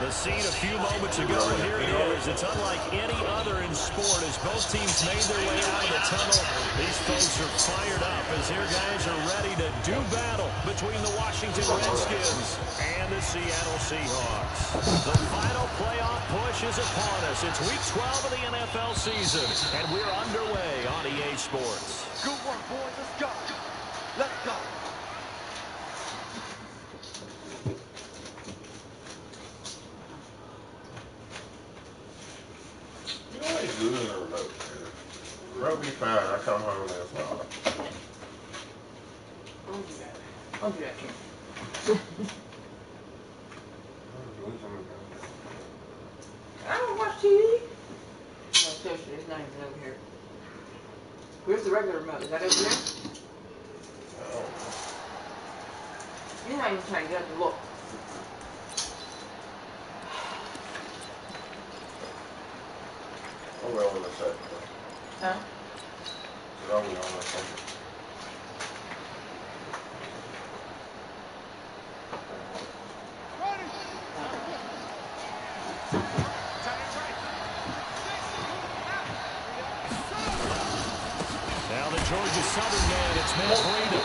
The scene a few moments ago, and here it is. It's unlike any other in sport as both teams made their way out of the tunnel. These folks are fired up as their guys are ready to do battle between the Washington Redskins and the Seattle Seahawks. The final playoff push is upon us. It's week 12 of the NFL season, and we're underway on EA Sports. Good work, boys. Let's go. Let's go. Good in the remote. Remote be fine. I come home and it's not. I'll do that. I don't watch TV. No, seriously, it's not even over here. Where's the regular remote? Is that over there? No. You're not even trying to get up and look. Oh, well, in a second. Huh? I'll be on that second. Now the Georgia Southern man, it's Matt Breida.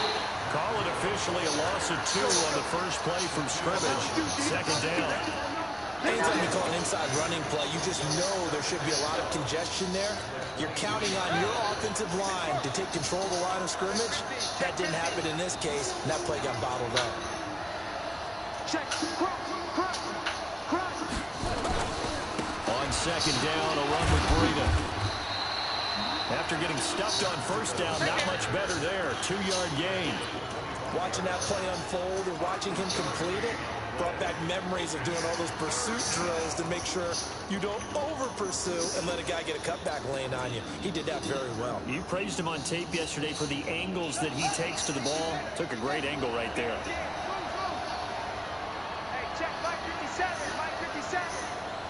Call it officially a loss of 2 on the first play from scrimmage. Second down. Anytime you call an inside running play, you just know there should be a lot of congestion there. You're counting on your offensive line to take control of the line of scrimmage. That didn't happen in this case, and that play got bottled up. Check. Cross. On second down, a run with Breida. After getting stuffed on first down, not much better there. 2-yard gain. Watching that play unfold and watching him complete it brought back memories of doing all those pursuit drills to make sure you don't over-pursue and let a guy get a cutback lane on you. He did that very well. You praised him on tape yesterday for the angles that he takes to the ball. Took a great angle right there. Hey, check 557.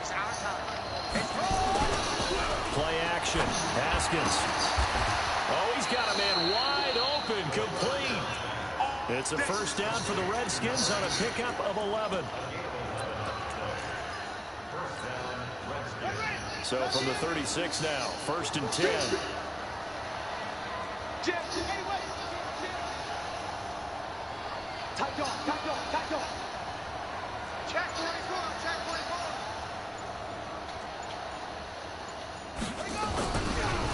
It's our time. Play action. Haskins. Oh, he's got a man wide open. Complete. It's a first down for the Redskins on a pickup of 11. So from the 36 now, 1st and 10. Tight on. Check 44.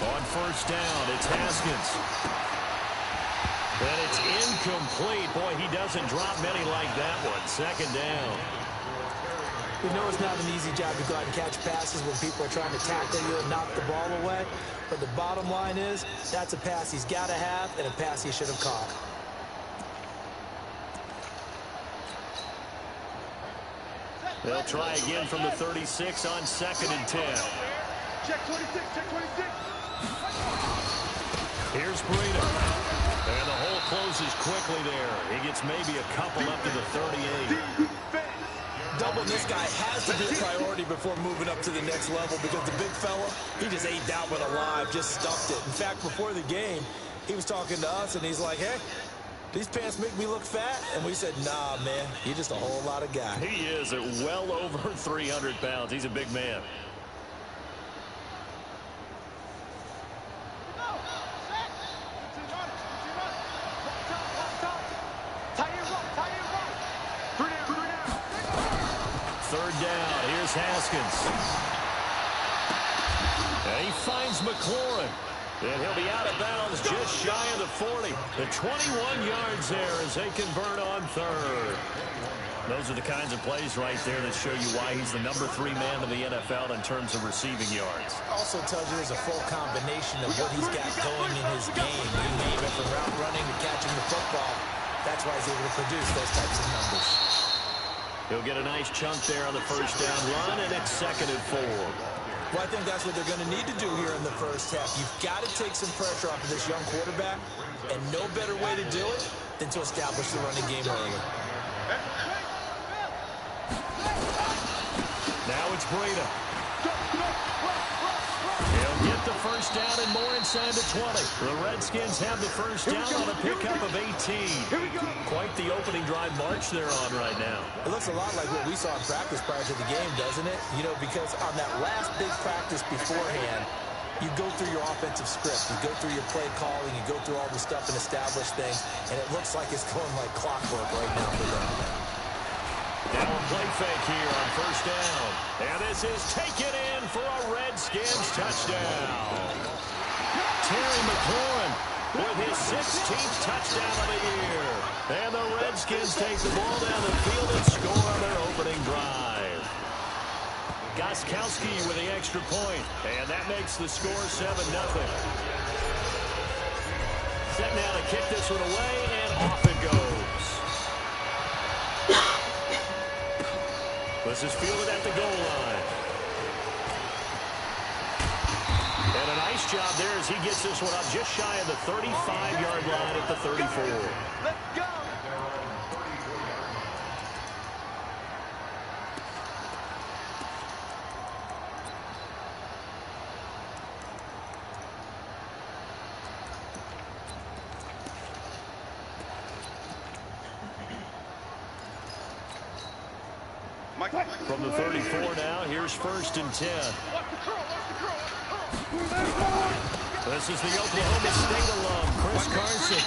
On first down, it's Haskins. And it's incomplete. Boy, he doesn't drop many like that one. Second down. We know it's not an easy job to go out and catch passes when people are trying to tackle you and knock the ball away. But the bottom line is, that's a pass he's got to have and a pass he should have caught. They'll try again from the 36 on 2nd and 10. Check 26. Here's Breida. And the hole closes quickly there. He gets maybe a couple up to the 38. Doubling this guy has to be a priority before moving up to the next level because the big fella, he just ate that one alive, just stuffed it. In fact, before the game, he was talking to us, and he's like, hey, these pants make me look fat? And we said, nah, man, you're just a whole lot of guy. He is at well over 300 pounds. He's a big man. Third down, here's Haskins. And he finds McLaurin. And he'll be out of bounds just shy of the 40. The 21 yards there as they convert on third. Those are the kinds of plays right there that show you why he's the number 3 man in the NFL in terms of receiving yards. Also tells you there's a full combination of what he's got going in his game. You name it, from route running to catching the football. That's why he's able to produce those types of numbers. He'll get a nice chunk there on the first down run, and it's 2nd and 4. Well, I think that's what they're going to need to do here in the first half. You've got to take some pressure off of this young quarterback, and no better way to do it than to establish the running game early. Now it's Breida. He'll get the first down and more inside the 20. The Redskins have the first down on a pickup of 18. Quite the opening drive march they're on right now. It looks a lot like what we saw in practice prior to the game, doesn't it? You know, because on that last big practice beforehand, you go through your offensive script, you go through your play calling, you go through all the stuff and establish things, and it looks like it's going like clockwork right now for them. Now a play fake here on first down. And this is taken in for a Redskins touchdown. Terry McLaurin with his 16th touchdown of the year. And the Redskins take the ball down the field and score on their opening drive. Gostkowski with the extra point. And that makes the score 7-0. Set now to kick this one away, and off it goes. This is fielded at the goal line. And a nice job there as he gets this one up just shy of the 35-yard line at the 34. Let's go. From the 34 now, here's 1st and 10. This is the Oklahoma State alum, Chris Carson.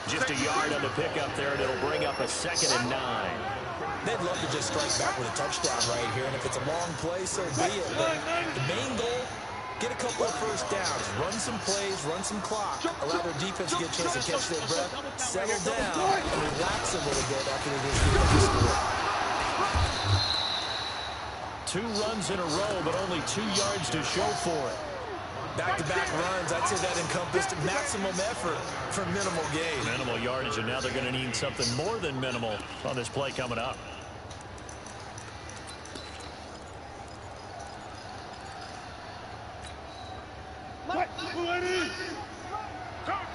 Just a yard on the pickup there, and it'll bring up a 2nd and 9. They'd love to just strike back with a touchdown right here, and if it's a long play, so be it. But the main goal, get a couple of first downs, run some plays, run some clock, allow their defense to get a chance to catch their breath, settle down, and relax a little bit after they just get the score. 2 runs in a row, but only 2 yards to show for it. Back-to-back runs, I'd say that encompassed maximum effort for minimal gain. Minimal yardage, and now they're going to need something more than minimal on this play coming up.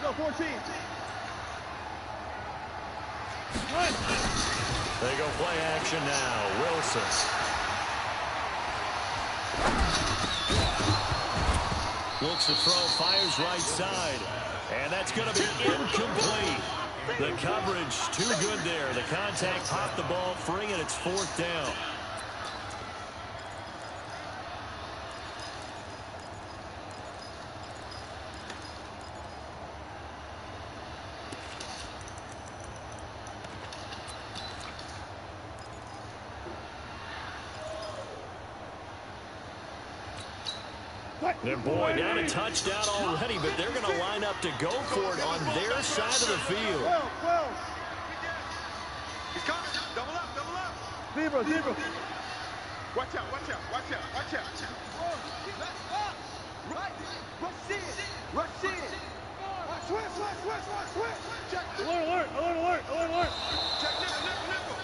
Go 14. They go play action now. Wilson. Looks to throw, fires right side. And that's going to be incomplete. The coverage too good there. The contact popped the ball free, and it's 4th down. And boy, down a touchdown already, but they're going to line up to go for it on their side of the field. He's coming. Double up, double up. Zero. Watch out, watch out, watch out, watch out. Right. Rush in. Rush in. Switch. Check. Alert. Check this, nickel.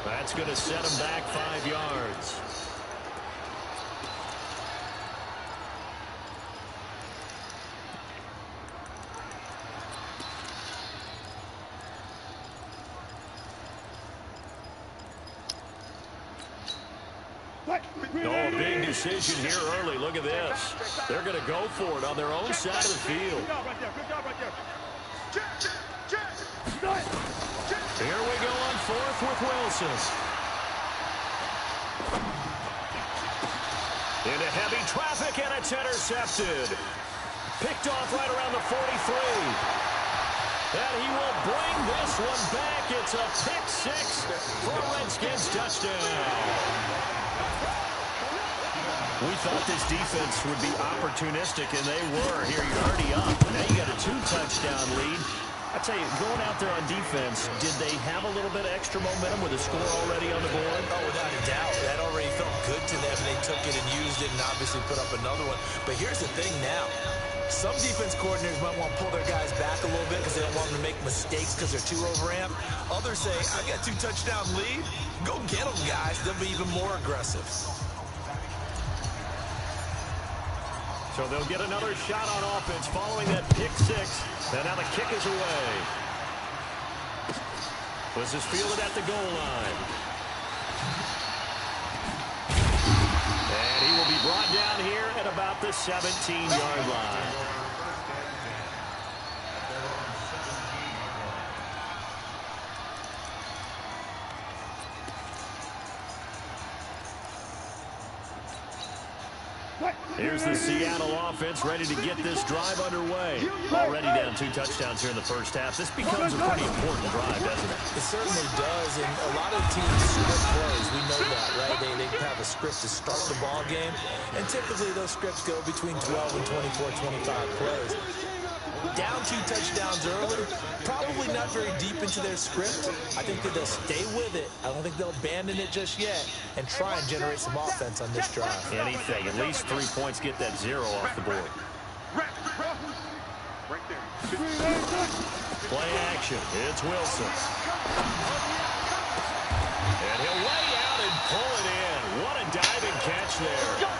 That's going to set him back 5 yards. Oh, a big decision here early. Look at this. They're going to go for it on their own side of the field. Good job right there. Here we go on 4th with Wilson. Into heavy traffic, and it's intercepted. Picked off right around the 43. And he will bring this one back. It's a pick 6 for a Redskins touchdown. We thought this defense would be opportunistic, and they were. Here, you're already up. Now you got a 2-touchdown lead. I tell you, going out there on defense, did they have a little bit of extra momentum with a score already on the board? Oh, without a doubt. That already felt good to them. They took it and used it and obviously put up another one. But here's the thing now. Some defense coordinators might want to pull their guys back a little bit because they don't want them to make mistakes because they're too overamped. Others say, I got 2-touchdown lead. Go get them, guys. They'll be even more aggressive. So they'll get another shot on offense following that pick 6. And now the kick is away. This is fielded at the goal line. brought down here at about the 17-yard line. Here's the Seattle offense ready to get this drive underway. Already down 2 touchdowns here in the first half. This becomes a pretty important drive, doesn't it? It certainly does, and a lot of teams script plays. We know that, right? They have a script to start the ball game, and typically those scripts go between 12 and 24, 25 plays. Down 2 touchdowns early, probably not very deep into their script. I think that they'll stay with it. I don't think they'll abandon it just yet and try and generate some offense on this drive. Anything. At least 3 points, get that 0 off the board. Right there. Play action. It's Wilson. And he'll lay out and pull it in. What a diving catch there.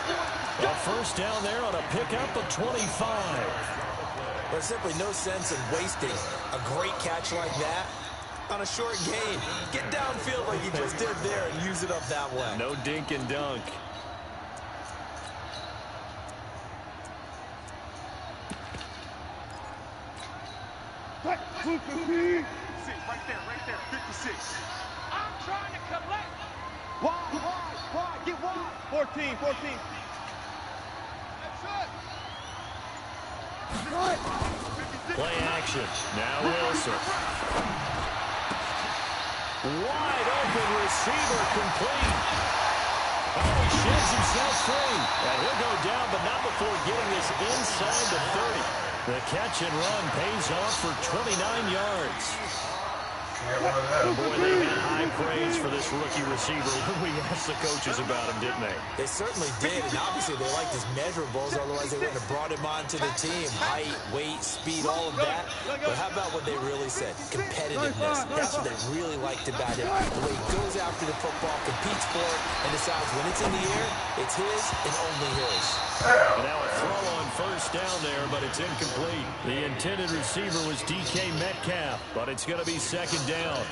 A first down there on a pickup of 25. There's simply no sense in wasting a great catch like that on a short gain. Get downfield like you just did there and use it up that way. No dink and dunk. Right there, 56. I'm trying to collect. Wide, get wide. 14. Play action. Now Wilson. Wide open receiver complete. Oh, he sheds himself free. And he'll go down, but not before getting this inside the 30. The catch and run pays off for 29 yards. Oh boy, they had high praise for this rookie receiver when we asked the coaches about him, didn't they? They certainly did, and obviously they liked his measurables, otherwise they wouldn't have brought him onto the team. Height, weight, speed, all of that. But how about what they really said? Competitiveness. That's what they really liked about him. The way he goes after the football, competes for it, and decides when it's in the air, it's his and only his. And now a throw on first down there, but it's incomplete. The intended receiver was DK Metcalf, but it's going to be second down.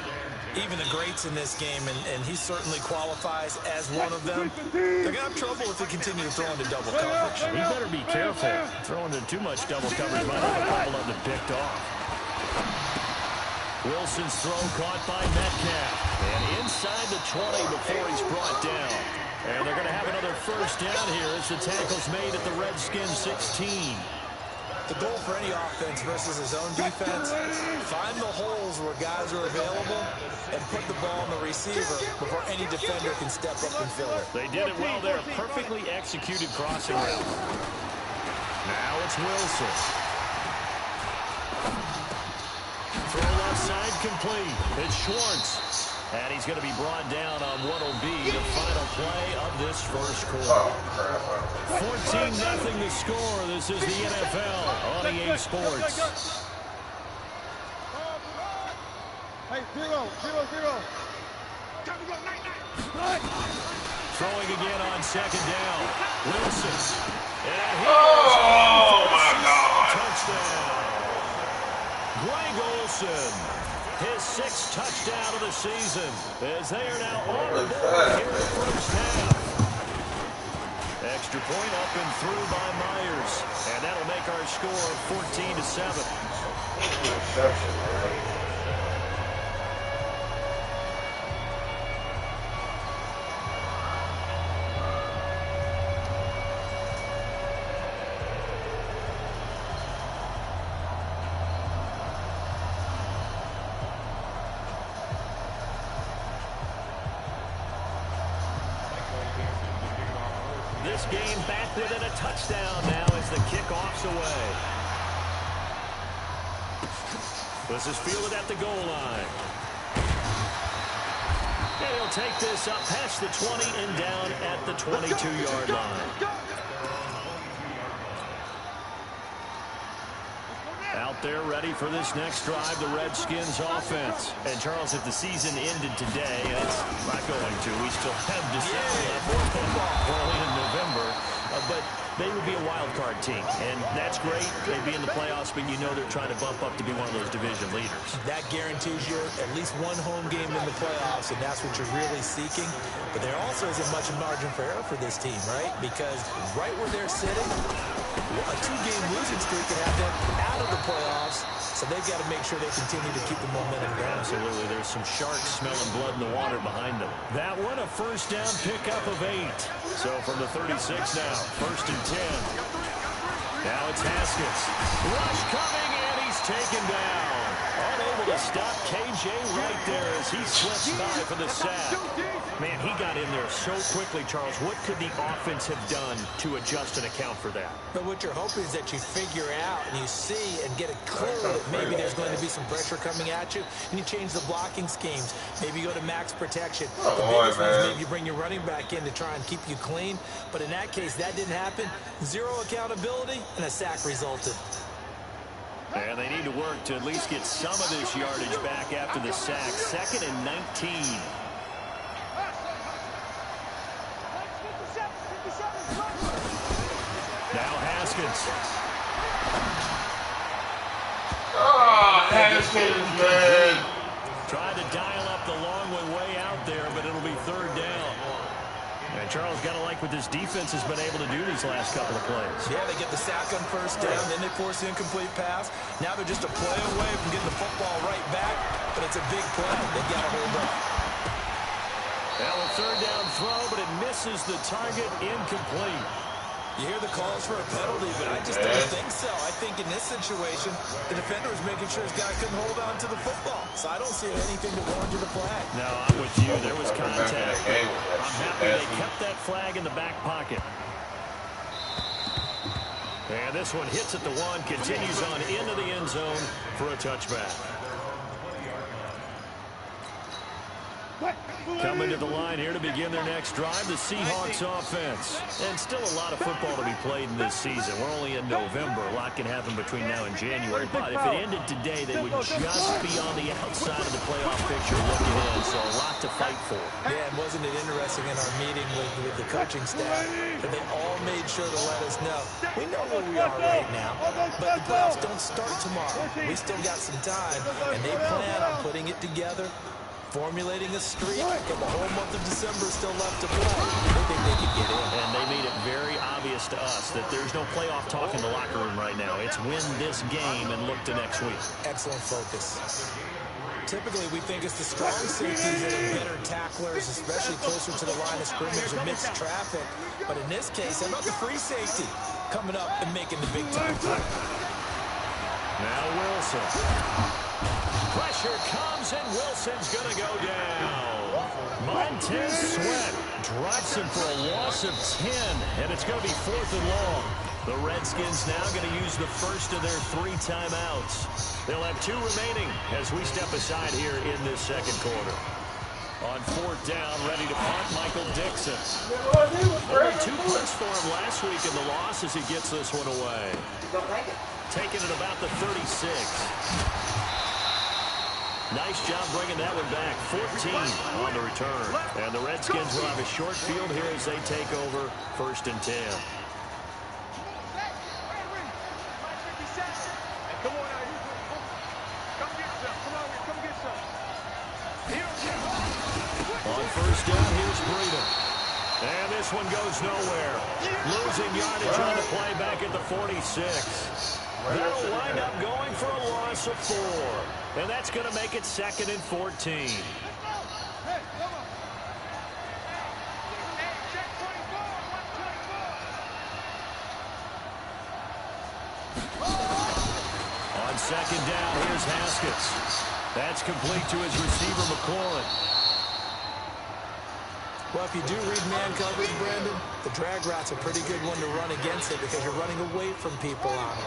Even the greats in this game, and he certainly qualifies as one of them, they're going to have trouble if they continue to throw into double coverage. He better be careful. Throwing into too much double coverage might have a couple of them picked off. Wilson's throw caught by Metcalf. And inside the 20 before he's brought down. And they're going to have another first down here as the tackle's made at the Redskins 16. The goal for any offense versus his own defense, find the holes where guys are available and put the ball on the receiver before any defender can step up and fill it. They did it well there. Perfectly executed crossing route. Now it's Wilson. Throw left side complete. It's Schwartz. And he's going to be brought down on what will be the final play of this first quarter. 14-0 the score. This is the NFL on EA Sports. Hey, 0. Throwing again on second down. Wilson. And he my God. Touchdown. Greg Olsen. His 6th touchdown of the season, as they are now on the board here in the first half. Extra point up and through by Myers, and that'll make our score 14-7. This game back within a touchdown now as the kickoff's away. This is fielded at the goal line. And he'll take this up past the 20 and down at the 22-yard line. Out there ready for this next drive, the Redskins offense. And Charles, if the season ended today, it's not going to. We still have December left. More football early in November. But they would be a wild card team, and that's great. They'd be in the playoffs, but you know they're trying to bump up to be one of those division leaders. That guarantees you at least one home game in the playoffs, and that's what you're really seeking. But there also isn't much margin for error for this team, right? Because right where they're sitting, a 2-game losing streak could have them out of the playoffs, so they've got to make sure they continue to keep the momentum going. Absolutely. There's some sharks smelling blood in the water behind them. That one, a first down pickup of 8. So from the 36 now, 1st and 10. Now it's Haskins. Rush coming, and he's taken down. Unable to stop KJ right there as he slips by for the sack. Man, he got in there so quickly, Charles. What could the offense have done to adjust and account for that? But what you're hoping is that you figure out and you see and get a clue that maybe there's going to be some pressure coming at you, and you change the blocking schemes. Maybe you go to max protection. The biggest one is maybe you bring your running back in to try and keep you clean. But in that case, that didn't happen. 0 accountability, and a sack resulted. And they need to work to at least get some of this yardage back after the sack. 2nd and 19. Now Haskins. Oh, Haskins, man. Tried to dial up the long one way out there, but it'll be 3rd down. And Charles, got to like what this defense has been able to do these last couple of plays. Yeah, they get the sack on 1st down, then they force the incomplete pass. Now they're just a play away from getting the football right back, but it's a big play. They've got to hold up. Now a 3rd down throw, but it misses the target, incomplete. You hear the calls for a penalty, but I just don't think so. I think in this situation, the defender was making sure his guy couldn't hold on to the football. So I don't see anything to warrant the flag. No, I'm with you. There was contact. I'm happy they kept that flag in the back pocket. And this one hits at the 1, continues on into the end zone for a touchback. Coming to the line here to begin their next drive, the Seahawks offense. And still a lot of football to be played in this season. We're only in November. A lot can happen between now and January. But if it ended today, they would just be on the outside of the playoff picture looking in. So a lot to fight for. Yeah, and wasn't it interesting in our meeting with the coaching staff that they all made sure to let us know, we know where we are right now, but the playoffs don't start tomorrow. We still got some time, and they plan on putting it together, formulating a streak, and the whole month of December is still left to play. They think they can get in. And they made it very obvious to us that there's no playoff talk in the locker room right now. It's win this game and look to next week. Excellent focus. Typically, we think it's the strong safeties that are better tacklers, especially closer to the line of scrimmage amidst traffic. But in this case, how about the free safety coming up and making the big-time play? Now Wilson. Pressure comes, and Wilson's going to go down. Montez Sweat drops him for a loss of 10, and it's going to be 4th and long. The Redskins now going to use the first of their 3 timeouts. They'll have 2 remaining as we step aside here in this second quarter. On 4th down, ready to punt, Michael Dixon. Only 2 punts for him last week in the loss as he gets this one away. Taking it about the 36. Nice job bringing that one back. 14 on the return. And the Redskins will have a short field here as they take over 1st and 10. Come on out here. Come get some. Come on, come get some. On 1st down, here's Breida. And this one goes nowhere. Losing yardage on the play back at the 46. They'll wind up going for a loss of 4. And that's going to make it 2nd and 14. On 2nd down, here's Haskins. That's complete to his receiver, McLaurin. Well, if you do read man coverage, Brandon, the drag route's a pretty good one to run against it because you're running away from people on it.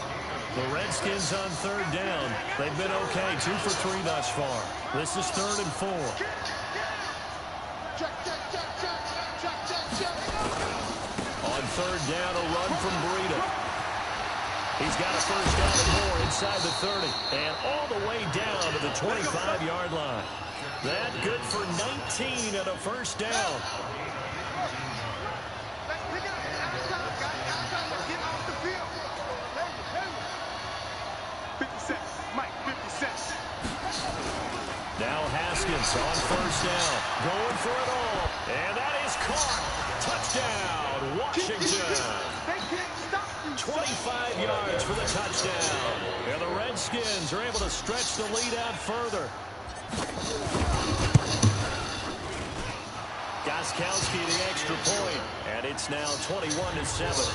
The Redskins on 3rd down. They've been okay, 2 for 3 thus far. This is 3rd and 4. On 3rd down, a run from Breida. He's got a first down and more inside the 30. And all the way down to the 25-yard line. That good for 19 at a first down. Get off the field. 50 cents. Mike, 50 cents. Now Haskins on first down. Going for it all. And that is caught. Touchdown, Washington. 25 yards for the touchdown. And the Redskins are able to stretch the lead out further. Gostkowski the extra point. And it's now 21-7.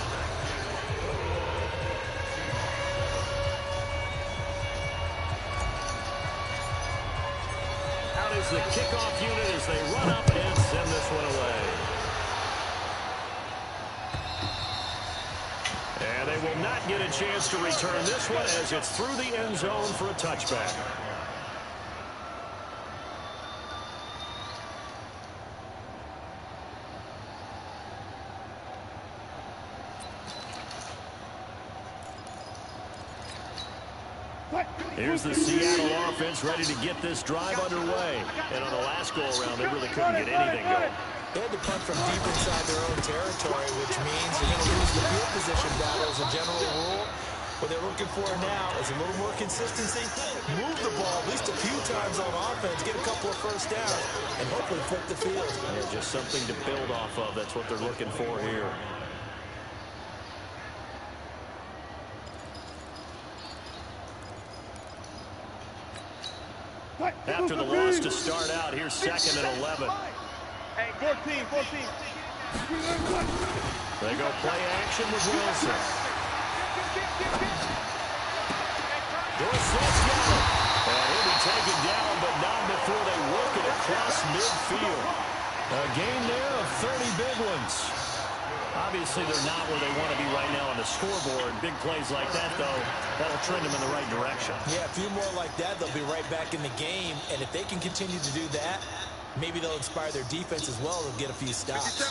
Is the kickoff unit as they run up and send this one away. And they will not get a chance to return this one as it's through the end zone for a touchback. Here's the Seattle offense ready to get this drive underway. And on the last go-around, they really couldn't get anything going. They had to punt from deep inside their own territory, which means they're going to lose the field position battle as a general rule. What they're looking for now is a little more consistency. Move the ball at least a few times on offense, get a couple of first downs, and hopefully flip the field. Yeah, just something to build off of. That's what they're looking for here. After the loss to start out, here's 2nd and 11. Hey, 14. They go play action with Wilson. Dorsett's got it. And he'll be taken down, but not before they work it across midfield. A gain there of 30 big ones. Obviously, they're not where they want to be right now on the scoreboard. Big plays like that, though, that'll trend them in the right direction. Yeah, a few more like that, they'll be right back in the game. And if they can continue to do that, maybe they'll inspire their defense as well. They'll get a few stops.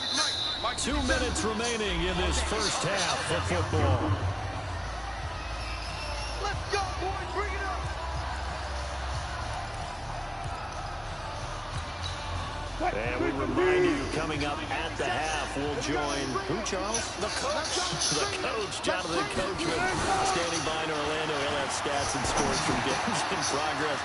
2 minutes remaining in this first half of football. Let's go, boys. Bring it up. And we remind you, coming up at the half, we'll join who, Charles? The coach. The coach, Jonathan Coachman, standing by in Orlando. He'll have stats and scores from games in progress,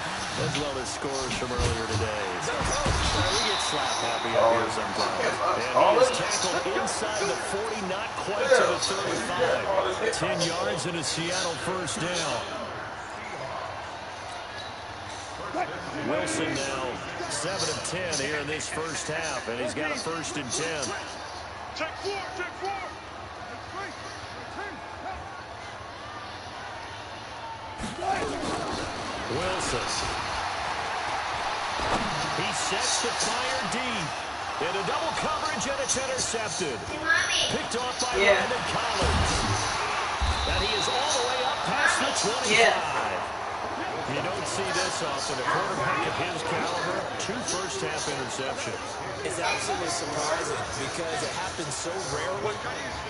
as well as scores from earlier today. So, we get slap happy up here sometimes. And he is tackled inside the 40, not quite to the 35. 10 yards and a Seattle first down. Wilson now 7 of 10 here in this first half, and he's got a 1st and 10. Check 4. Wilson. He sets the fire deep. Into double coverage, and it's intercepted. Picked off by Landon Collins. And he is all the way up past the 25. You don't see this often. A quarterback of his caliber, 2 first-half interceptions. It's absolutely surprising because it happens so rarely.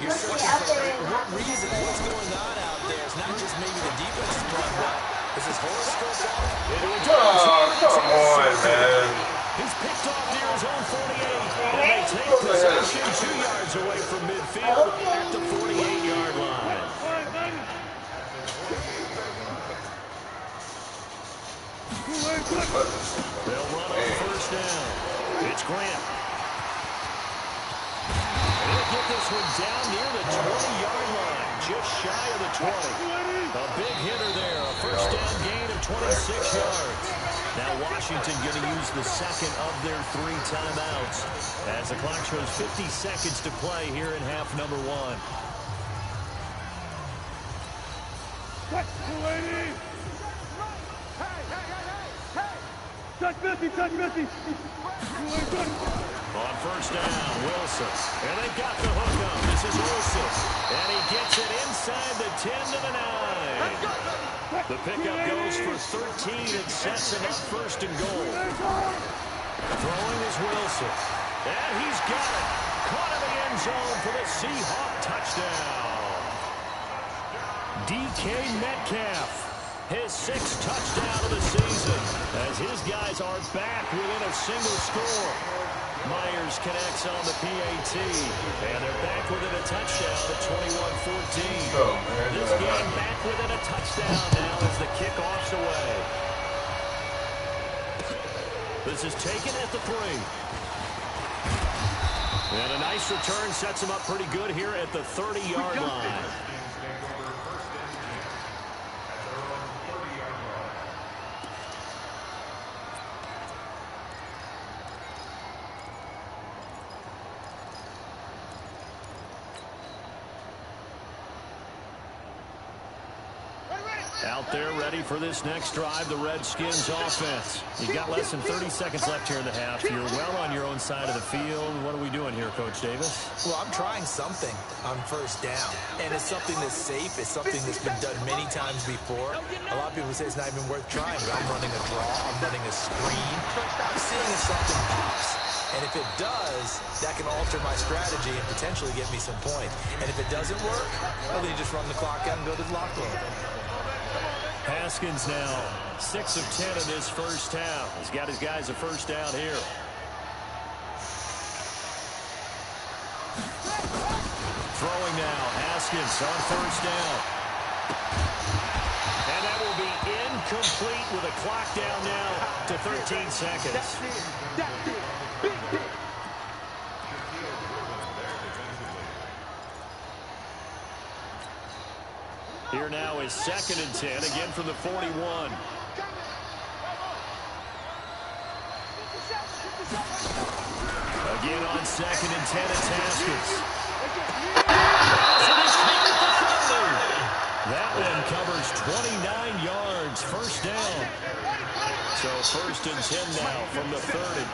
You're searching for what reason, what's going on out there. It's not just maybe the defense is playing well. Is his horoscope off? Come on, man. He's picked off near his own 48. And they take possession 2 yards away from midfield at the 48-yard line. They'll run on first down. It's Grant. They'll get this one down near the 20-yard line, just shy of the 20. A big hitter there, a first down gain of 26 yards. Now Washington going to use the 2nd of their 3 timeouts as the clock shows 50 seconds to play here in half number 1. Touch Missy. On first down, Wilson. And they've got the hook up. This is Wilson. And he gets it inside the 10 to the 9. The pickup goes for 13 and sets him up 1st and goal. Throwing is Wilson. And he's got it. Caught in the end zone for the Seahawk touchdown. DK Metcalf. His 6th touchdown of the season as his guys are back within a single score. Myers connects on the PAT, and they're back within a touchdown at 21-14. This game back within a touchdown now as the kickoff's away. This is taken at the 3. And a nice return sets him up pretty good here at the 30-yard line. Out there ready for this next drive, the Redskins offense. You've got less than 30 seconds left here in the half. You're well on your own side of the field. What are we doing here, Coach Davis? Well, I'm trying something on first down. And it's something that's safe. It's something that's been done many times before. A lot of people say it's not even worth trying, but I'm running a draw. I'm running a screen. I'm seeing if something pops. And if it does, that can alter my strategy and potentially get me some points. And if it doesn't work, well, then you just run the clock out and go to the locker room. Haskins now 6 of 10 in this first half. He's got his guys a first down here. Throwing now, Haskins on first down. And that will be incomplete with a clock down now to 13 seconds. That's it. Big hit. Here now is 2nd and 10, again from the 41. Again on 2nd and 10, it's Haskins. That one covers 29 yards, first down. So 1st and 10 now from the 30.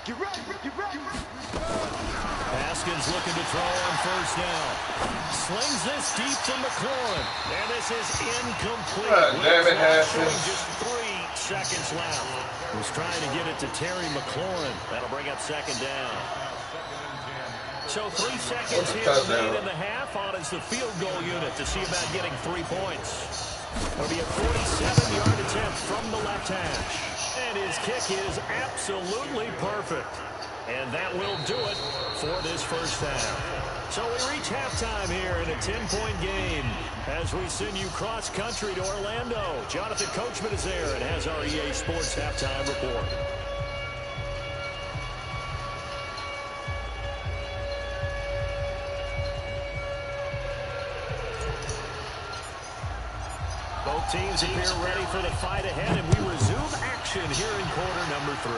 Get ready, get ready. Haskins looking to throw on first down. Slings this deep to McLaurin. And this is incomplete. Damn it, Haskins. Just 3 seconds left. Was trying to get it to Terry McLaurin. That'll bring up 2nd down. So 3 seconds here remaining in the half. On is the field goal unit to see about getting 3 points. It'll be a 47-yard attempt from the left hash. And his kick is absolutely perfect. And that will do it for this first half. So we reach halftime here in a 10-point game as we send you cross-country to Orlando. Jonathan Coachman is there and has our EA Sports halftime report. Both teams appear ready for the fight ahead, and we resume action here in quarter number 3.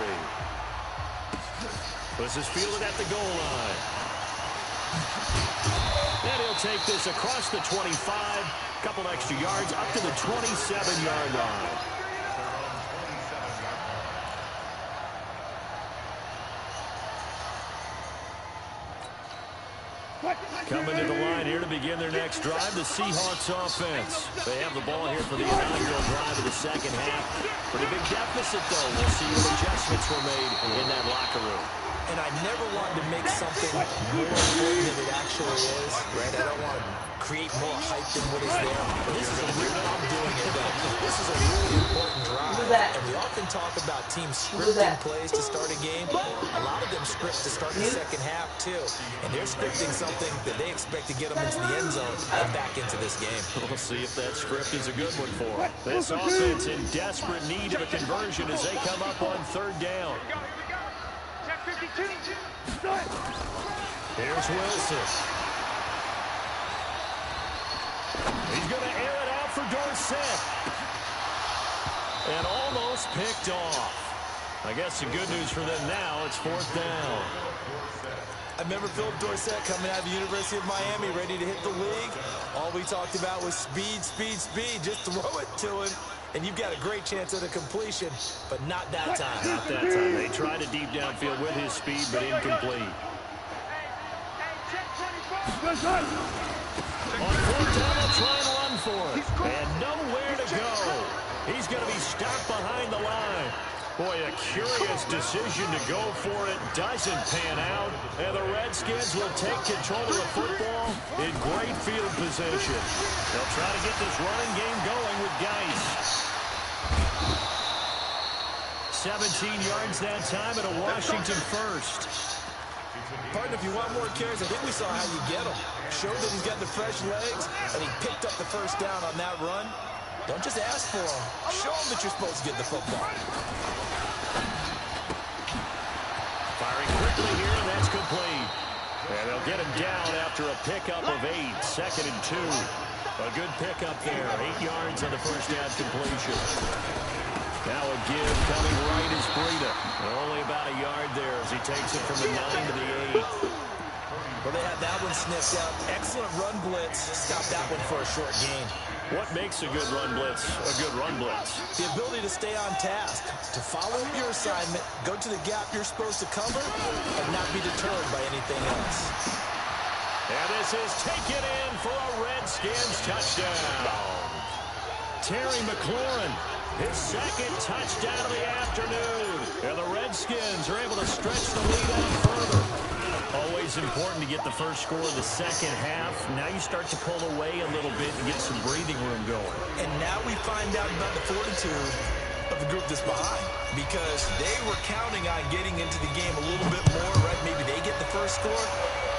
This is fielded at the goal line. And he'll take this across the 25, couple extra yards up to the 27-yard line. Coming to the line here to begin their next drive, the Seahawks offense. They have the ball here for the inaugural drive of the second half. Pretty big deficit, though. We'll see what adjustments were made in that locker room. And I never wanted to make something more important than it actually is, right? I don't want to create more hype than what is there. But this is a real, I'm doing it, though. This is a really important drive. And we often talk about teams scripting plays to start a game. A lot of them script to start the second half, too. And they're scripting something that they expect to get them into the end zone and back into this game. We'll see if that script is a good one for them. This offense in desperate need of a conversion as they come up on 3rd down. Here's Wilson. He's going to air it out for Dorsett. And almost picked off. I guess the good news for them now, it's 4th down. I remember Philip Dorsett coming out of the University of Miami, ready to hit the league. All we talked about was speed, speed, speed. Just throw it to him. And you've got a great chance at a completion, but not that time. Not that time. They tried a deep downfield with his speed, but incomplete. On 4th down, they'll try and run for it. And nowhere to go. He's going to be stopped behind the line. Boy, a curious decision to go for it. Doesn't pan out. And the Redskins will take control of the football in great field position. They'll try to get this running game going with Geis. 17 yards that time and a Washington first. Partner, if you want more carries, I think we saw how you get him. Showed that he's got the fresh legs, and he picked up the first down on that run. Don't just ask for him. Show him that you're supposed to get the football. Firing quickly here, and that's complete. And they'll get him down after a pickup of 8, 2nd and 2. A good pickup there, 8 yards on the first down completion. Now a give coming right is Breida. Only about a yard there as he takes it from the 9 to the 8. Well, they had that one sniffed out. Excellent run blitz. Stop that one for a short gain. What makes a good run blitz a good run blitz? The ability to stay on task, to follow up your assignment, go to the gap you're supposed to cover, and not be deterred by anything else. And this is taken in for a Redskins touchdown. Terry McLaurin, his second touchdown of the afternoon. And the Redskins are able to stretch the lead out further. Always important to get the first score of the second half. Now you start to pull away a little bit and get some breathing room going. And now we find out about the fortitude of the group that's behind, because they were counting on getting into the game a little bit more, right? Maybe they get the first score.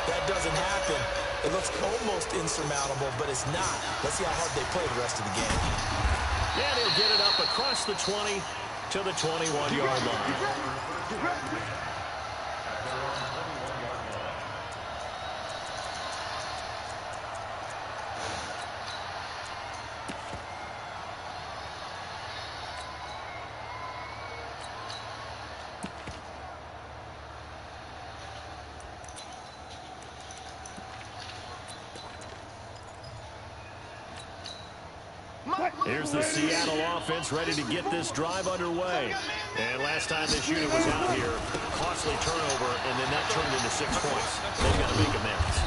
That doesn't happen. It looks almost insurmountable, but it's not. Let's see how hard they play the rest of the game. And he'll get it up across the 20 to the 21-yard line. Here's the Seattle offense ready to get this drive underway. And last time they shoot it was out here. Costly turnover, and then that turned into 6 points. They've got to make amends.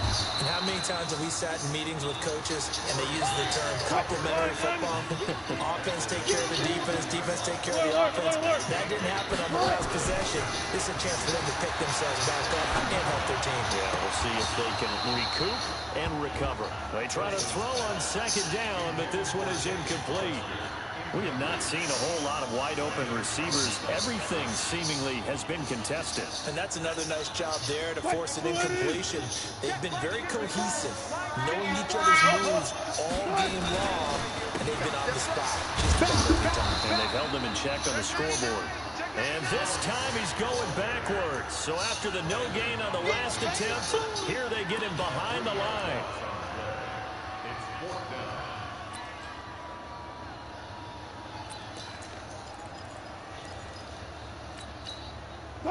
And how many times have we sat in meetings with coaches and they use the term complementary football? Offense take care of the defense, defense take care of the offense. That didn't happen on the last possession. This is a chance for them to pick themselves back up and help their team. Yeah, we'll see if they can recoup and recover. They try to throw on second down, but this one is incomplete. We have not seen a whole lot of wide-open receivers. Everything seemingly has been contested. And that's another nice job there to force an incompletion. They've been very cohesive, knowing each other's moves all game long, and they've been on the spot just about every time. And they've held them in check on the scoreboard. And this time he's going backwards. So after the no gain on the last attempt, here they get him behind the line.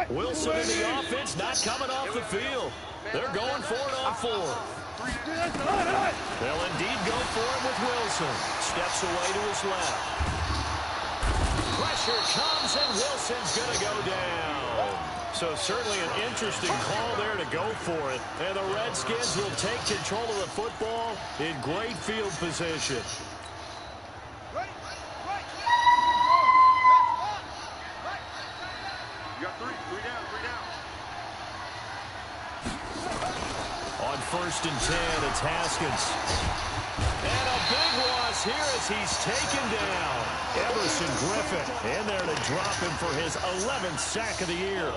Wilson in the offense, not coming off the field. They're going for it on 4. They'll indeed go for it with Wilson. Steps away to his left. Pressure comes, and Wilson's going to go down. So certainly an interesting call there to go for it. And the Redskins will take control of the football in great field position. You got three down. On 1st and 10, it's Haskins. And a big loss here as he's taken down. Everson Griffin in there to drop him for his 11th sack of the year.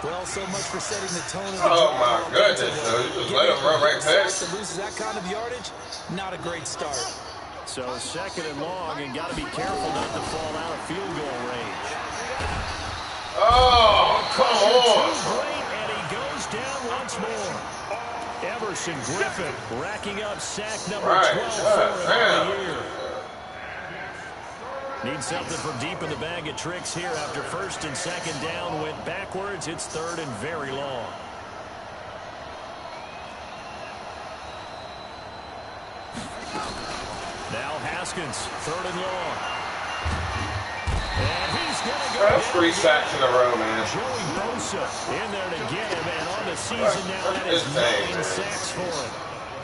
Well, so much for setting the tone of the Oh, my goodness. You just let him run right past. Loses that kind of yardage, not a great start. So 2nd and long, and got to be careful not to fall out of field goal range. Oh, come on. Great, and he goes down once more. Everson Griffin racking up sack number 12 for him of the year. Need something from deep in the bag of tricks here after 1st and 2nd down went backwards. It's 3rd and very long. Now Haskins, 3rd and long. And he's going to go. That's 3 sacks in a row, man. Joey Bosa in there to get him, and on the season now, that is 9 sacks for him.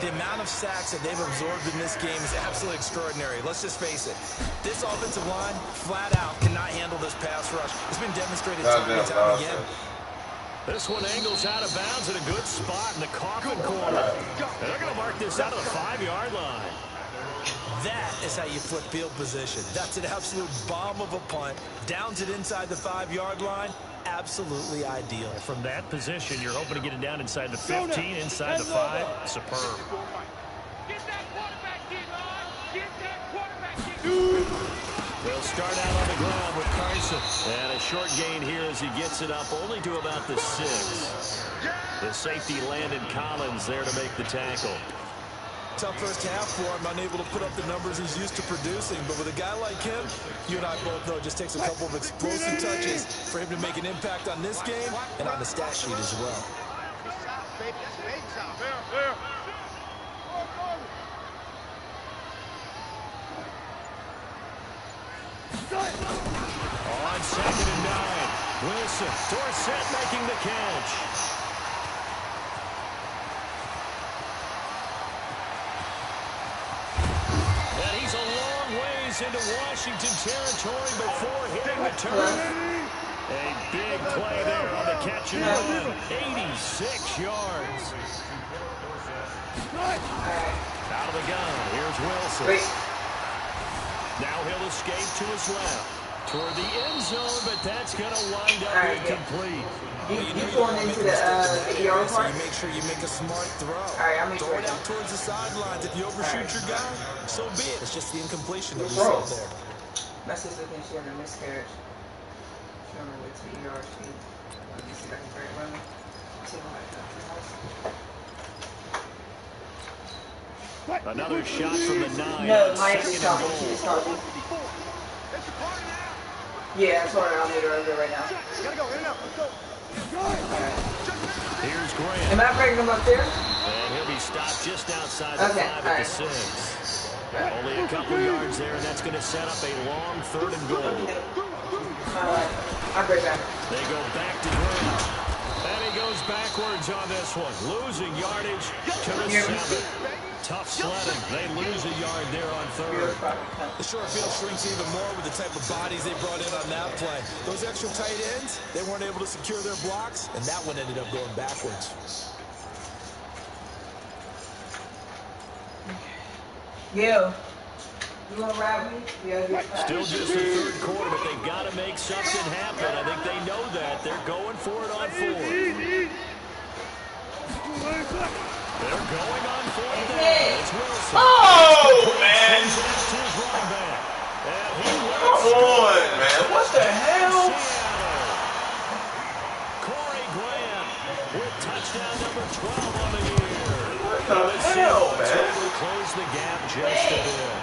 The amount of sacks that they've absorbed in this game is absolutely extraordinary. Let's just face it. This offensive line, flat out, cannot handle this pass rush. It's been demonstrated time and time again. This one angles out of bounds in a good spot in the coffin corner. And they're going to mark this out of the 5-yard line. That is how you flip field position. That's an absolute bomb of a punt. Downs it inside the 5-yard line. Absolutely ideal. From that position, you're hoping to get it down inside the 15, inside the 5. Superb. Get that quarterback in, Lon. Get that quarterback in. They'll start out on the ground with Carson. And a short gain here as he gets it up only to about the 6. The safety Landon Collins there to make the tackle. Tough first half for him, unable to put up the numbers he's used to producing. But with a guy like him, you and I both know it just takes a couple of explosive touches for him to make an impact on this game and on the stat sheet as well. On 2nd and 9, Wilson, Dorsett making the catch. And he's a long ways into Washington territory before hitting the turn. A big play there on the catch and run, 86 yards. Out of the gun, here's Wilson. Now he'll escape to his left. Toward the end zone, but that's going to wind up incomplete. You going into the 8-yard So part? you make sure you make a smart throw. Alright, I'll make Throw sure. it out towards the sidelines. If you overshoot your guy, so be it. It's just the incompletion that we saw there. My sister thinks she had a miscarriage. She on her way to the ER. Let me see if I can break it running. See what Another shot from the 9. No, Maya Second is and talking. goal. She's talking. Yeah, I told her I'll meet her over there right now. Here's Grant. Am I breaking them up there? And he'll be stopped just outside the 5 at the 6. Only a couple yards there, and that's going to set up a long 3rd and goal. Alright, I'll break back. They go back to Grant. And he goes backwards on this one. Losing yardage to the 7. Tough sledding. They lose a yard there on 3rd. The short field shrinks even more with the type of bodies they brought in on that play. Those extra tight ends, they weren't able to secure their blocks, and that one ended up going backwards. Yo, you want to ride me? Yeah, Still just the 3rd quarter, but they've got to make something happen. I think they know that. They're going for it on 4th. They're going on 4th down. It's Wilson. Oh, man. And he Come on, man. What the hell? Corey Grant with touchdown number 12 on the year. What the hell, man? Close the gap just a bit.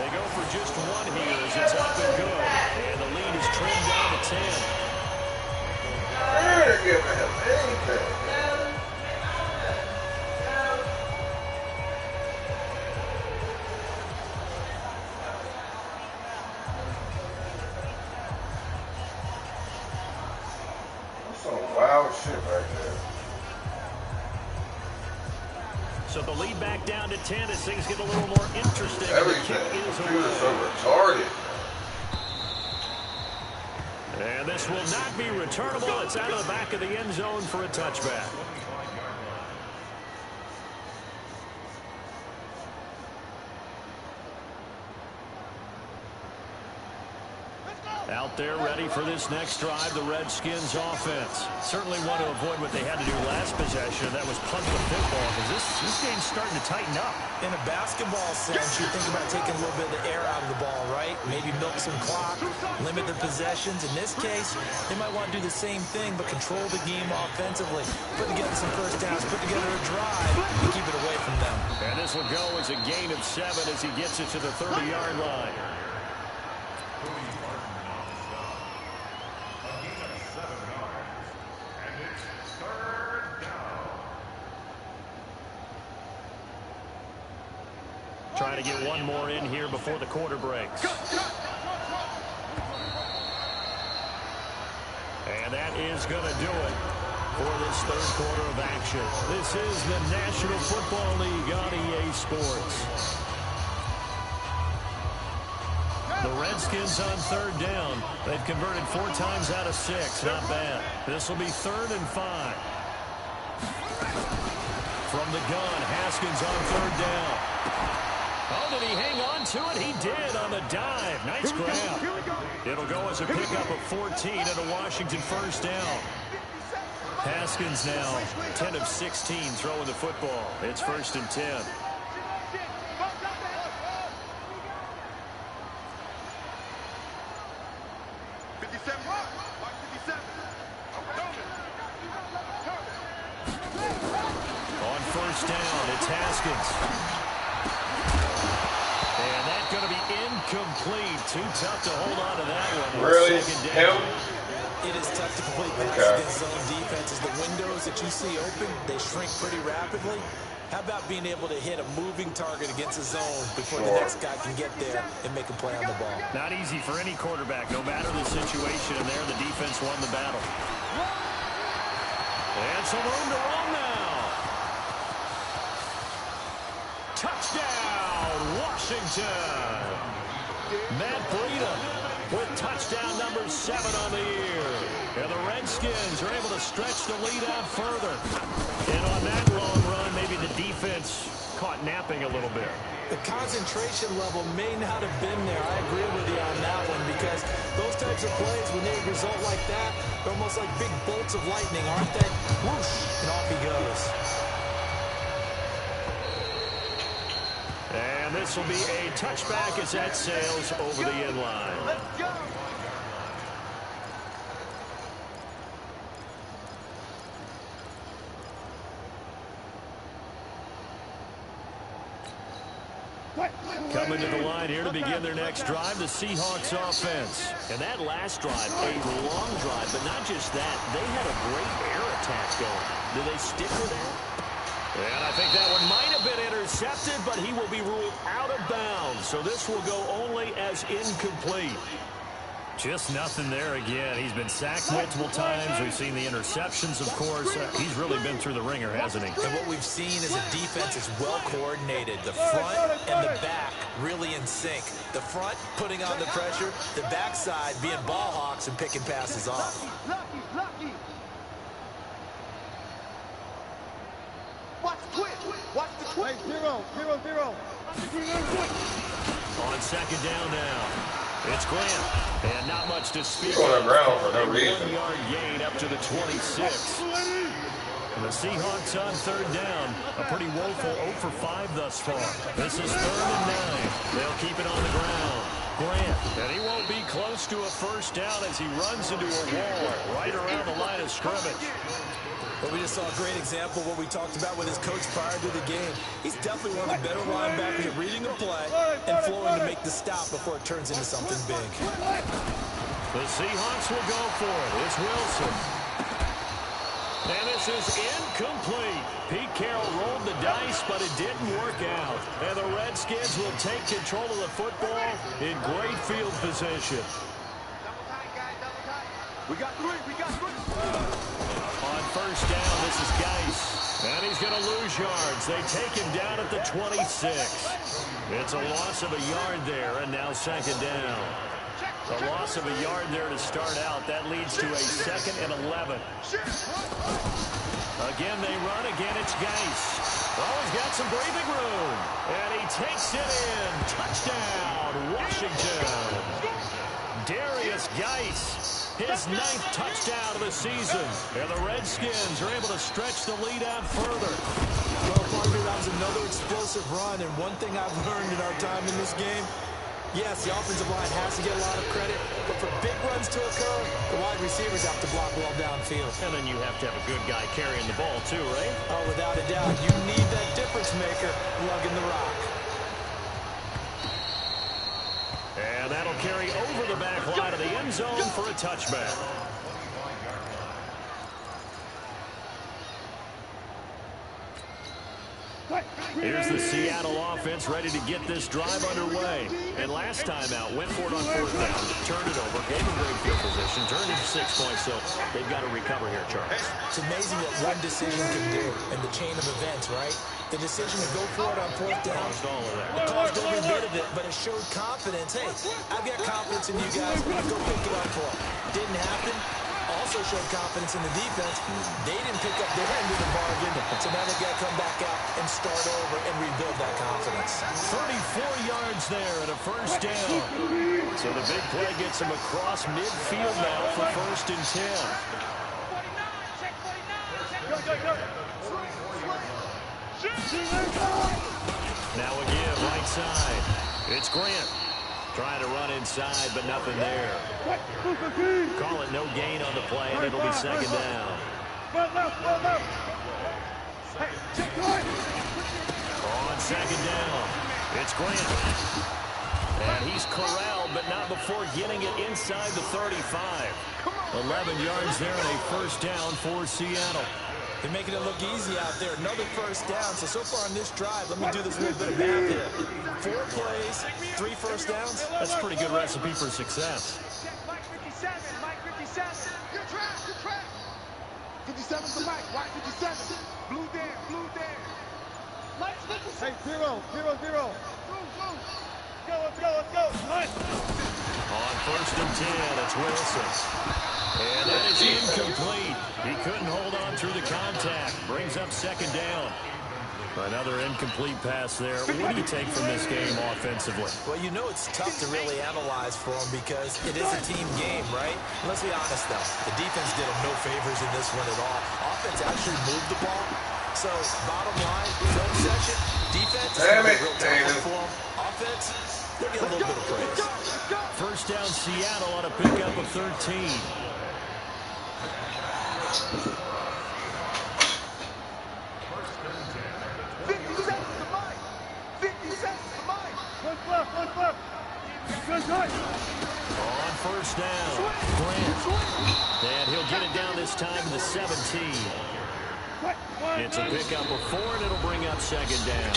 They go for just 1 here as it's up and good. And the lead is trimmed down to 10. They're giving him anything. Wild shit right there. So the lead back down to 10 as things get a little more interesting. Everything. Computer's so retarded. And this will not be returnable. It's out of the back of the end zone for a touchback. Out there ready for this next drive, the Redskins offense. Certainly want to avoid what they had to do last possession, and that was punt the football, because this game's starting to tighten up. In a basketball sense, you think about taking a little bit of the air out of the ball, right? Maybe milk some clock, limit the possessions. In this case, they might want to do the same thing, but control the game offensively. Put together some first downs, put together a drive, and keep it away from them. And this will go as a gain of 7 as he gets it to the 30-yard line. Trying to get one more in here before the quarter breaks. And that is going to do it. for this third quarter of action. This is the National Football League on EA Sports. The Redskins on third down. They've converted 4 times out of 6. Not bad. This will be 3rd and 5. From the gun, Haskins on third down. Oh, did he hang on to it? He did on the dive. Nice grab. It'll go as a pickup of 14 and a Washington first down. Haskins now 10 of 16 throwing the football. It's 1st and 10. On first down, it's Haskins. And that's going to be incomplete. Too tough to hold on to that one. Really? Second down. It is tough to complete passes against zone defenses. The windows that you see open, they shrink pretty rapidly. How about being able to hit a moving target against a zone before the next guy can get there and make a play on the ball? Not easy for any quarterback, no matter the situation. And there, the defense won the battle. And some room to run now. Touchdown, Washington. Matt Breida with touchdown number 7 on the year. And the Redskins are able to stretch the lead out further. And on that long run, maybe the defense caught napping a little bit. The concentration level may not have been there. I agree with you on that one, because those types of plays, when they result like that, they're almost like big bolts of lightning, aren't they? Whoosh, and off he goes. And this will be a touchback as that sails over the end line. Let's go. Coming to the line here to begin their next drive, the Seahawks offense. And that last drive, a long drive, but not just that. They had a great air attack going. Do they stick with that? And I think that one might have been intercepted, but he will be ruled out of bounds. So this will go only as incomplete. Just nothing there again. He's been sacked multiple times. We've seen the interceptions, of course. He's really been through the ringer, hasn't he? And what we've seen is a defense is well coordinated. The front and the back really in sync. The front putting on the pressure, the backside being ball hawks and picking passes off. Lucky. Watch quick. Watch the quick. Hey, 0. On second down now. It's Grant, and not much to speak on the ground for no a reason. 1-yard gain up to the 26. And the Seahawks on third down. A pretty woeful 0 for 5 thus far. This is 3rd and 9. They'll keep it on the ground. Grant, and he won't be close to a first down as he runs into a wall right around the line of scrimmage. But we just saw a great example of what we talked about with his coach prior to the game. He's definitely one of the better linebackers at reading a play and flowing to make the stop before it turns into something big. The Seahawks will go for it. It's Wilson. And this is incomplete. Pete Carroll rolled the dice, but it didn't work out. And the Redskins will take control of the football in great field position. We got 3. On first down, this is Geis. And he's going to lose yards. They take him down at the 26. It's a loss of a yard there, and now second down. A loss of a yard there to start out. That leads to a 2nd and 11. Again, they run. Again, it's Geis. Oh, he's got some breathing room. And he takes it in. Touchdown, Washington. Darius Geis. His 9th touchdown of the season. And the Redskins are able to stretch the lead out further. Well, partner, that was another explosive run. And one thing I've learned in our time in this game, yes, the offensive line has to get a lot of credit, but for big runs to occur, the wide receivers have to block well downfield. And then you have to have a good guy carrying the ball too, right? Oh, without a doubt. You need that difference maker lugging the rock. And that'll carry over the back line of the end zone for a touchback. Here's the Seattle offense ready to get this drive underway. And last time out, went for it on 4th down, turned it over, gave them great field position, turned it to 6 points, so they've got to recover here, Charles. It's amazing what one decision can do in the chain of events, right? The decision to go for it on 4th down, it caused every bit of it, but it showed confidence. Hey, I've got confidence in you guys. I'm going to go pick it up for them. Didn't happen. Also showed confidence in the defense. They didn't pick up their end of the bargain, so now they've got to come back out and start over and rebuild that confidence. 34 yards there at a 1st down. So the big play gets them across midfield now for 1st and 10. 49, check 49. Now again, right side. It's Grant. Trying to run inside, but nothing there. Call it no gain on the play, and it'll be 2nd down. On 2nd down, it's Grant. And he's corralled, but not before getting it inside the 35. 11 yards there and a 1st down for Seattle. They're making it look easy out there. Another 1st down. So far on this drive, let me do this little bit of math here. 4 plays, 3 1st downs. That's a pretty good recipe for success. Mike 57, Mike 57. Good track, good track. 57's the Mike, White 57. Blue there, blue there. Mike 57. Hey, 0, 0, 0. Let's go. On 1st and 10, it's Wilson. And that is incomplete. He couldn't hold on through the contact. Brings up 2nd down. Another incomplete pass there. What do you take from this game offensively? Well, you know it's tough to really analyze for them because it is a team game, right? Let's be honest, though. The defense did them no favors in this one at all. Offense actually moved the ball. So, bottom line, film session, defense is a real tough for them. Offense, they'll get a little bit of praise. 1st down Seattle on a pickup of 13. 57's the Mike. On 1st down, Grant. And he'll get it down this time to the 17. It's a pickup of 4, and it'll bring up 2nd down.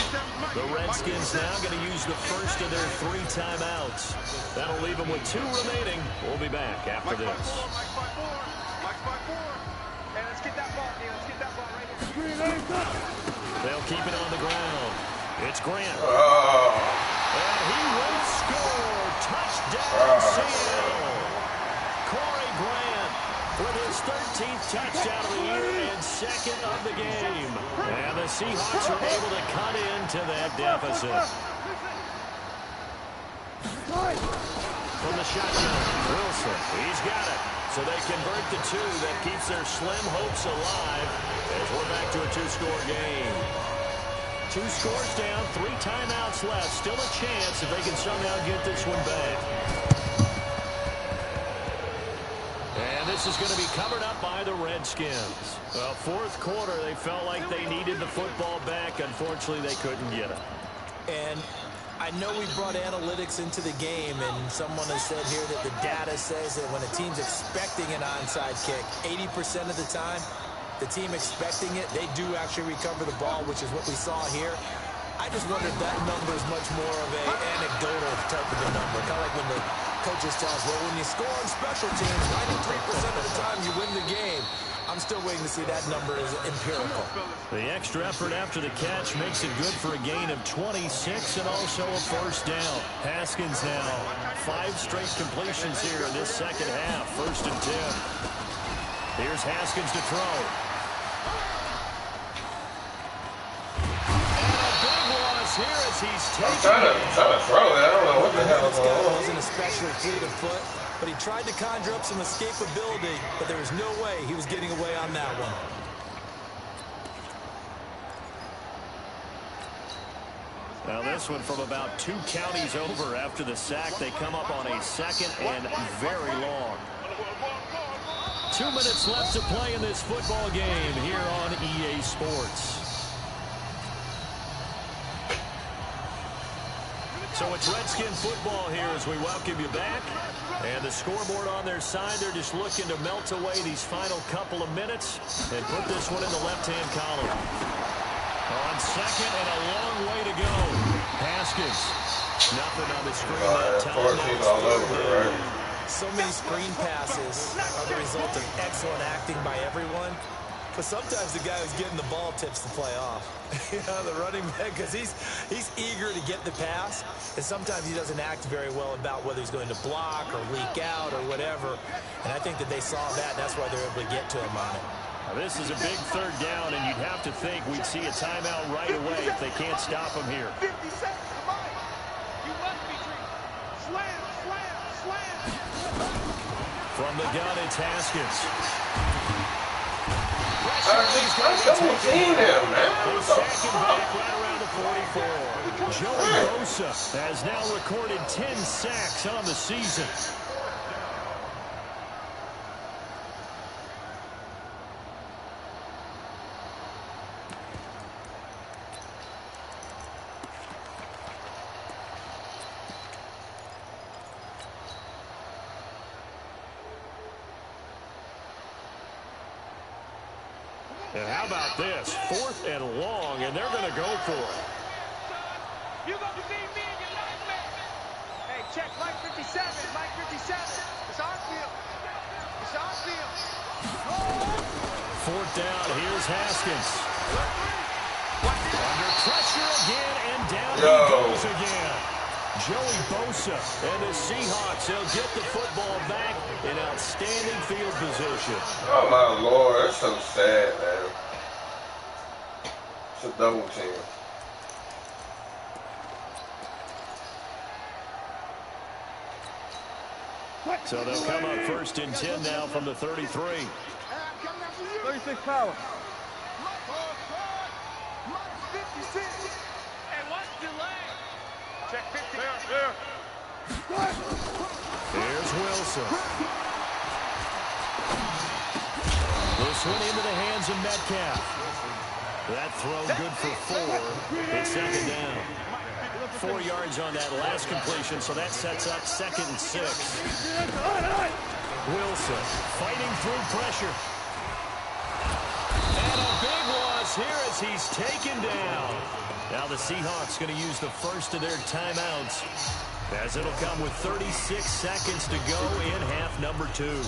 The Redskins now going to use the 1st of their 3 timeouts. That'll leave them with 2 remaining. We'll be back after this. Mike by 4. Hey, let's get that ball, man. Let's get that ball right here. They'll keep it on the ground. It's Grant. Oh. And he will score. Touchdown, Seattle. Corey Grant with his 13th touchdown of the year and 2nd of the game. And the Seahawks are able to cut into that deficit. From the shotgun, Wilson, he's got it. So they convert the 2. That keeps their slim hopes alive as we're back to a 2-score game. 2 scores down, 3 timeouts left. Still a chance if they can somehow get this one back. And this is going to be covered up by the Redskins. Well, 4th quarter, they felt like they needed the football back. Unfortunately, they couldn't get it. And I know we brought analytics into the game, and someone has said here that the data says that when a team's expecting an onside kick, 80% of the time, the team expecting it, they do actually recover the ball, which is what we saw here. I just wonder if that number is much more of an anecdotal type of a number. Kind of like when the coaches tell us, well, when you score on special teams, 93% of the time you win the game. I'm still waiting to see that number is empirical. The extra effort after the catch makes it good for a gain of 26 and also a 1st down. Haskins now 5 straight completions here in this 2nd half. 1st and 10. Here's Haskins to throw. And a big loss here as he's taken. Trying to throw it. I don't know what the hell is This guy going on. wasn't especially fleet of foot, but he tried to conjure up some escapability, but there was no way he was getting away on that one. Now this one from about 2 counties over after the sack. They come up on a 2nd and very long. 2 minutes left to play in this football game here on EA Sports. So it's Redskin football here as we welcome you back. And the scoreboard on their side, they're just looking to melt away these final couple of minutes and put this one in the left-hand column. On second and a long way to go. Haskins. Nothing on the screen that time. 14 all over, right? So many screen passes are the result of excellent acting by everyone. But sometimes the guy who's getting the ball tips the play off. You know, the running back, because he's eager to get the pass, and sometimes he doesn't act very well about whether he's going to block or leak out or whatever. And I think that they saw that, and that's why they're able to get to him on it. Now, this is a big third down, and you'd have to think we'd see a timeout right away if they can't stop him here. 50 seconds, come on. You must be treated. Slam, slam, slam. From the gun, it's Haskins. Double team him, man. They sack him back right around the 44. Joey Bosa has now recorded 10 sacks on the season. And how about this? 4th and long, and they're going to go for it. You're going to see me in your nightmare. Hey, check Mike 57, Mike 57. It's our field. It's our field. 4th down, here's Haskins. Under pressure again, and down he goes again. Joey Bosa and the Seahawks, they'll get the football back in outstanding field position. Oh, my Lord. That's so sad, man. It's a double team. So they'll come up 1st and 10 now from the 33. 36 power. Mike 56. And what's delay? Check 50. There. Here's Wilson. This one into the hands of Metcalf. That throw good for 4. It's 2nd down. 4 yards on that last completion, so that sets up 2nd and 6. Wilson fighting through pressure. And a big loss here as he's taken down. Now the Seahawks going to use the first of their timeouts, as it'll come with 36 seconds to go in half number 2.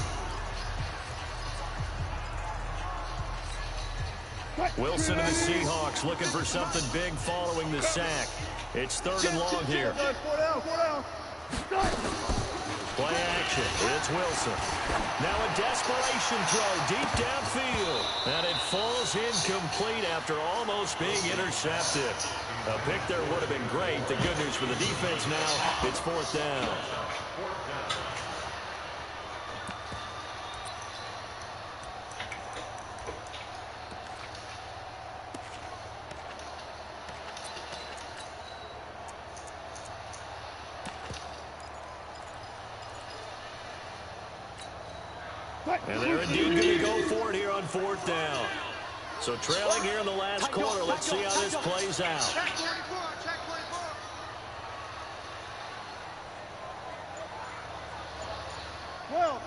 Wilson and the Seahawks looking for something big following the sack. It's 3rd and long here. Play action. It's Wilson. Now a desperation throw deep downfield. And it falls incomplete after almost being intercepted. A pick there would have been great. The good news for the defense now, it's 4th down. And they're indeed going to go for it here on 4th down. So trailing here in the last quarter. Let's see how this plays out. Check 24. Check 24.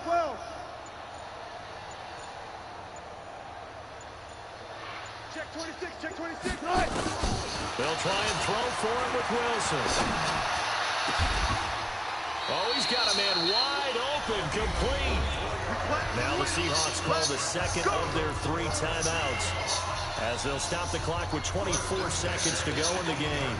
12. Check 26. Check 26. They'll try and throw for it with Wilson. Oh, he's got a man wide open, complete. Now the Seahawks call the 2nd of their 3 timeouts, as they'll stop the clock with 24 seconds to go in the game.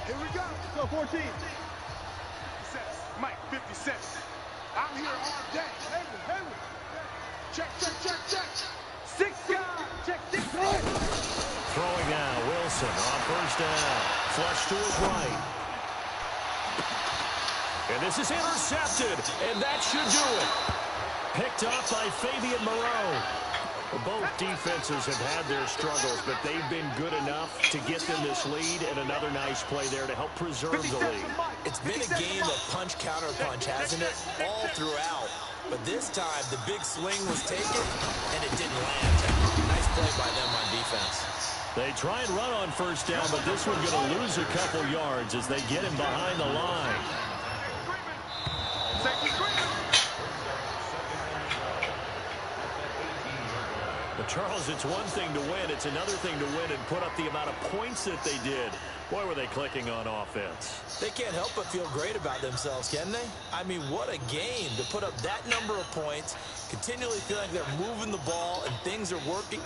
Here we go. So 14. Mike 57. I'm here all day. Hayward. Check. 6 guys. Check 6 guys. Throwing now, Wilson on 1st down. Flush to his right. And this is intercepted, and that should do it. Picked off by Fabian Moreau. Both defenses have had their struggles, but they've been good enough to get them this lead, and another nice play there to help preserve the lead. It's been a game of punch, counter punch, hasn't it? All throughout. But this time, the big swing was taken, and it didn't land. Nice play by them on defense. They try and run on 1st down, but this one's going to lose a couple yards as they get him behind the line. Safety. Well, Charles, it's one thing to win. It's another thing to win and put up the amount of points that they did. Boy, were they clicking on offense. They can't help but feel great about themselves, can they? I mean, what a game to put up that number of points, continually feel like they're moving the ball and things are working.